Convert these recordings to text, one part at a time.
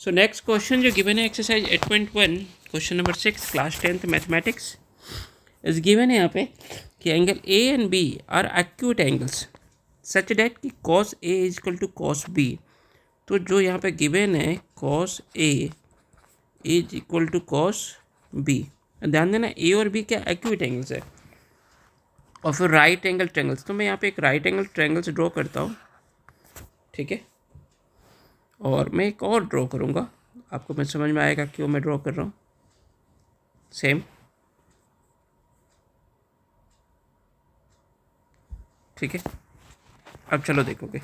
सो next question जो given है exercise 8.1 question number 6 class 10th mathematics is given है यहाँ पे कि angle A and B are acute angles such that कि cos A is equal to cos B. तो जो यहाँ पे गिवन है cos A is equal to cos B, ध्यान देना ए और बी क्या एक्यूट एंगल्स है और फिर राइट एंगल ट्रायंगल्स। तो मैं यहाँ पे एक राइट एंगल ट्रायंगल्स ड्रॉ करता हूँ, ठीक है, और मैं एक और ड्रॉ करूँगा, आपको मैं समझ में आएगा क्यों मैं ड्रॉ कर रहा हूँ। सेम, ठीक है। अब चलो देखोगे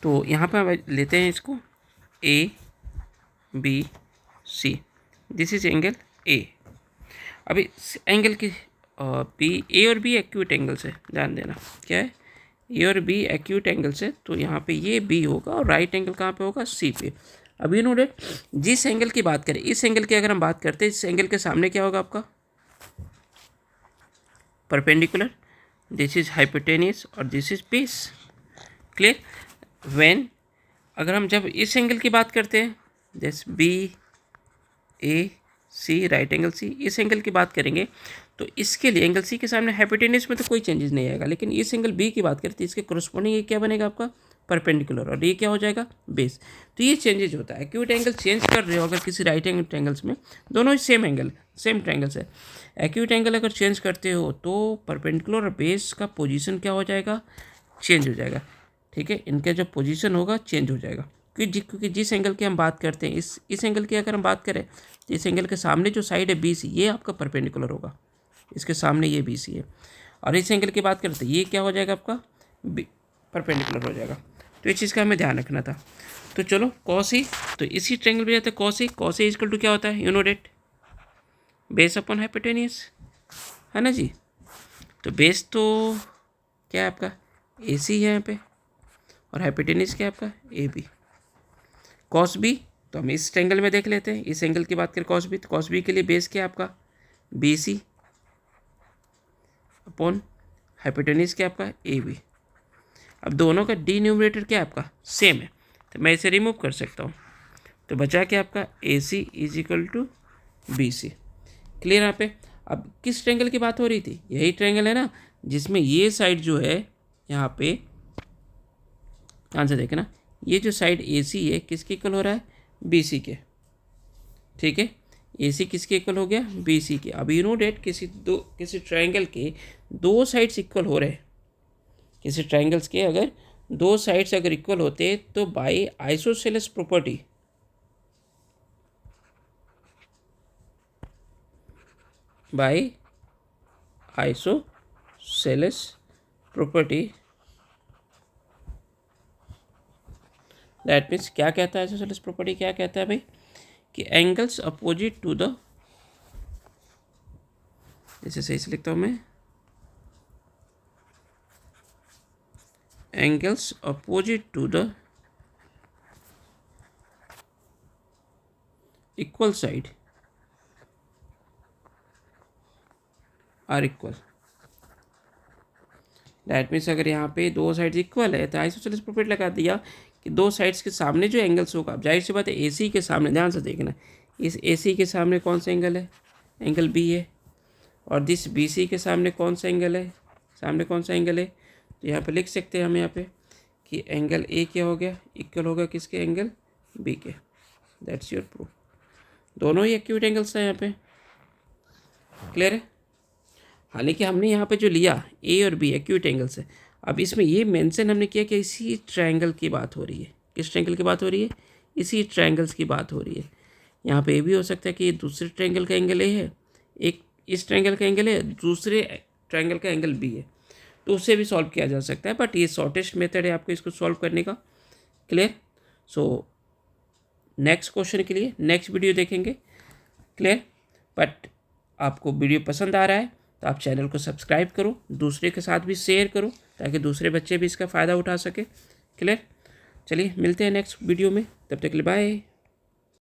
तो यहाँ पर हम लेते हैं इसको A B C, this is angle A. अभी एंगल की बी, ए और बी एक्यूट एंगल्स है, ध्यान देना क्या है, ए और बी एक्यूट एंगल्स है। तो यहाँ पे ये बी होगा और राइट एंगल कहाँ पे होगा, सी पे। अब यू नो डेट जिस एंगल की बात करें, इस एंगल की अगर हम बात करते हैं, इस एंगल के सामने क्या होगा आपका, परपेंडिकुलर, दिस इज हाइपोटेनियस और this is base. Clear. When अगर हम जब इस एंगल की बात करते हैं, जैसे बी ए सी राइट एंगल सी, इस एंगल की बात करेंगे तो इसके लिए एंगल सी के सामने हाइपोटेनियस में तो कोई चेंजेस नहीं आएगा, लेकिन इस एंगल बी की बात करते हैं इसके कोरस्पॉन्डिंग ये क्या बनेगा आपका, परपेंडिकुलर, और ये क्या हो जाएगा, बेस। तो ये चेंजेज होता है, एक्यूट एंगल चेंज कर रहे हो अगर किसी राइट एंगल ट्रायंगल्स में, दोनों ही सेम एंगल सेम ट्रायंगल्स है, एक्यूट एंगल अगर चेंज करते हो तो परपेंडिकुलर और बेस का पोजीशन क्या हो जाएगा, चेंज हो जाएगा, ठीक है, इनका जो पोजीशन होगा चेंज हो जाएगा। क्योंकि जिस एंगल की हम बात करते हैं, इस एंगल की अगर हम बात करें तो इस एंगल के सामने जो साइड है बी सी, ये आपका परपेंडिकुलर होगा, इसके सामने ये बी सी है, और इस एंगल की बात करते हैं ये क्या हो जाएगा आपका, परपेंडिकुलर हो जाएगा। तो इस चीज़ का हमें ध्यान रखना था। तो चलो कॉस ए, तो इसी ट्रायंगल में जाते हैं कॉस ए इक्वल टू क्या होता है, you know that base upon hypotenuse, है ना जी। तो बेस तो क्या है आपका, ए सी है यहाँ पे, और हाइपोटेनियस क्या है आपका, ए बी। कॉस बी तो हम इस ट्रायंगल में देख लेते हैं, इस एंगल की बात करें कॉस बी, तो कॉस बी के लिए बेस क्या है आपका, बी सी अपॉन हाइपोटेनियस क्या आपका, ए बी। अब दोनों का डी न्यूमरेटर क्या है आपका, सेम है, तो मैं इसे रिमूव कर सकता हूँ, तो बचा क्या आपका, A C is equal to B C. Clear यहाँ पे। अब किस ट्रायंगल की बात हो रही थी, यही ट्रायंगल है ना जिसमें ये साइड जो है यहाँ पे, ध्यान से देखना, ये जो साइड ए सी है किसके इक्वल हो रहा है, बी सी के, ठीक है, ए सी किसके इक्वल हो गया, बी सी के। अब यू नो डेट किसी ट्रायंगल के दो साइड्स इक्वल हो रहे हैं, किसी ट्रायंगल्स के अगर दो साइड्स अगर इक्वल होते तो by isosceles property, by isosceles property, that means क्या कहता है आइसोसेलेस प्रॉपर्टी, क्या कहता है भाई कि एंगल्स अपोजिट टू द, जैसे सही से लिखता हूँ मैं, angles opposite to the equal side are equal. That means अगर यहाँ पे दो साइड्स इक्वल है तो आइसोसेलेस प्रॉपर्टी लगा दिया कि दो साइड्स के सामने जो एंगल्स होगा, अब जाहिर सी बात है ए सी के सामने, ध्यान से देखना, इस ए सी के सामने कौन सा एंगल है, एंगल बी है, और दिस बी सी के सामने कौन सा एंगल है, सामने कौन सा एंगल है, तो यहाँ पे लिख सकते हैं हम यहाँ पे कि एंगल ए क्या हो गया, इक्वल होगा किसके, एंगल बी के। दैट्स योर प्रूफ, दोनों ही एक्यूट एंगल्स हैं यहाँ पे। क्लियर है। हालांकि हमने यहाँ पे जो लिया ए और बी एक्यूट एंगल्स है, अब इसमें ये मेंशन हमने किया कि इसी ट्रायंगल की बात हो रही है, किस ट्रायंगल की बात हो रही है, इसी ट्रायंगल्स की बात हो रही है। यहाँ पे ये भी हो सकता है कि ये दूसरे ट्रायंगल का एंगल ए है, एक इस ट्रायंगल का एंगल है, दूसरे ट्रायंगल का एंगल बी है, तो उससे भी सॉल्व किया जा सकता है, बट ये शॉर्टेस्ट मेथड है आपको इसको सॉल्व करने का। क्लियर। सो नेक्स्ट क्वेश्चन के लिए नेक्स्ट वीडियो देखेंगे। क्लियर। बट आपको वीडियो पसंद आ रहा है तो आप चैनल को सब्सक्राइब करो, दूसरे के साथ भी शेयर करो ताकि दूसरे बच्चे भी इसका फ़ायदा उठा सके। क्लियर। चलिए मिलते हैं नेक्स्ट वीडियो में, तब तक के लिए बाय।